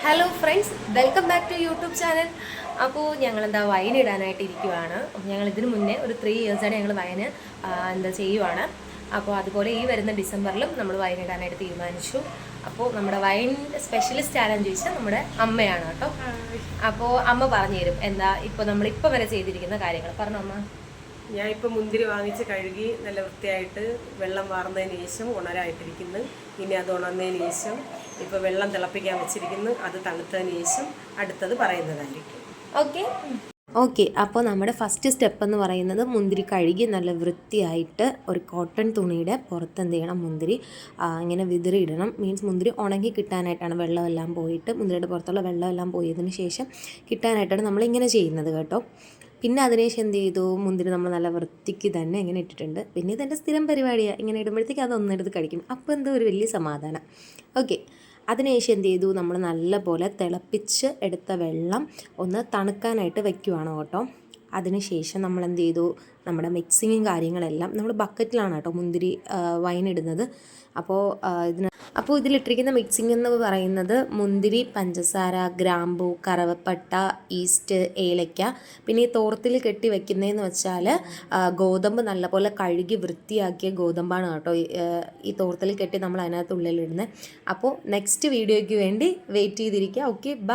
Hello friends, welcome back to YouTube channel. അപ്പോൾ ഞങ്ങളെന്താ wine ഇടാനായിട്ട് ഇരിക്കുവാണ്. ഞങ്ങൾ ഇതിന് മുന്നേ ഒരു 3 ഇയേഴ്സായിട്ട് ഞങ്ങൾ വൈന് ചെയ്യുവാണ്. അപ്പോൾ അതുപോലെ ഈ വരുന്ന ഡിസംബറിലും നമ്മൾ വൈൻ ഇടാനായിട്ട് തീരുമാനിച്ചു. അപ്പോൾ നമ്മുടെ വൈൻ സ്പെഷ്യലിസ്റ്റ് ആരാന്ന് ചോദിച്ചാൽ നമ്മുടെ അമ്മയാണ് കേട്ടോ. അപ്പോൾ അമ്മ പറഞ്ഞു തരും എന്താ ഇപ്പോൾ നമ്മളിപ്പോൾ വരെ ചെയ്തിരിക്കുന്ന കാര്യങ്ങൾ. പറഞ്ഞോ അമ്മ. ഞാൻ ഇപ്പോൾ മുന്തിരി വാങ്ങിച്ച് കഴുകി നല്ല വൃത്തിയായിട്ട് വെള്ളം വാർന്നതിന് ശേഷം ഉണരായിട്ടിരിക്കുന്നു. ഇനി അത് ഉണർന്നതിന് ശേഷം ഇപ്പോൾ വെള്ളം തിളപ്പിക്കാൻ വെച്ചിരിക്കുന്നു. അത് തണുത്തതിന് ശേഷം അടുത്തത് പറയുന്നതായിരിക്കും. ഓക്കെ അപ്പോൾ നമ്മുടെ ഫസ്റ്റ് സ്റ്റെപ്പ് എന്ന് പറയുന്നത് മുന്തിരി കഴുകി നല്ല വൃത്തിയായിട്ട് ഒരു കോട്ടൺ തുണിയുടെ പുറത്ത് എന്ത് ചെയ്യണം, മുന്തിരി ഇങ്ങനെ വിതറിയിടണം. മീൻസ് മുന്തിരി ഉണങ്ങി കിട്ടാനായിട്ടാണ്, വെള്ളമെല്ലാം പോയിട്ട് മുന്തിരിയുടെ പുറത്തുള്ള വെള്ളമെല്ലാം പോയതിന് ശേഷം കിട്ടാനായിട്ടാണ് നമ്മളിങ്ങനെ ചെയ്യുന്നത് കേട്ടോ. പിന്നെ അതിനുശേഷം എന്ത് ചെയ്തു, മുന്തിരി നമ്മൾ നല്ല വൃത്തിക്ക് തന്നെ ഇങ്ങനെ ഇട്ടിട്ടുണ്ട്. പിന്നെ ഇതെൻ്റെ സ്ഥിരം പരിപാടിയാണ്, ഇങ്ങനെ ഇടുമ്പോഴത്തേക്ക് അതൊന്നെടുത്ത് കഴിക്കും. അപ്പോൾ എന്തോ ഒരു വലിയ സമാധാനം. ഓക്കെ, അതിനുശേഷം എന്ത് ചെയ്തു, നമ്മൾ നല്ലപോലെ തിളപ്പിച്ച് എടുത്ത വെള്ളം ഒന്ന് തണുക്കാനായിട്ട് വെക്കുവാണ് കേട്ടോ. അതിനുശേഷം നമ്മൾ എന്ത് ചെയ്തു, നമ്മുടെ മിക്സിങ്ങും കാര്യങ്ങളെല്ലാം നമ്മൾ ബക്കറ്റിലാണ് കേട്ടോ മുന്തിരി വൈൻ ഇടുന്നത്. അപ്പോൾ ഇതിലിട്ടിരിക്കുന്ന മിക്സിംഗ് എന്ന് പറയുന്നത് മുന്തിരി, പഞ്ചസാര, ഗ്രാമ്പു, കറുവപ്പട്ട, ഈസ്റ്റ്, ഏലയ്ക്ക, പിന്നെ ഈ തോർത്തിൽ കെട്ടി വെക്കുന്നതെന്ന് വെച്ചാൽ ഗോതമ്പ് നല്ലപോലെ കഴുകി വൃത്തിയാക്കിയ ഗോതമ്പാണ് കേട്ടോ ഈ തോർത്തിൽ കെട്ടി നമ്മൾ അതിനകത്ത് ഉള്ളിലിടുന്നത്. അപ്പോൾ നെക്സ്റ്റ് വീഡിയോയ്ക്ക് വേണ്ടി വെയിറ്റ് ചെയ്തിരിക്കുക. Okay, by.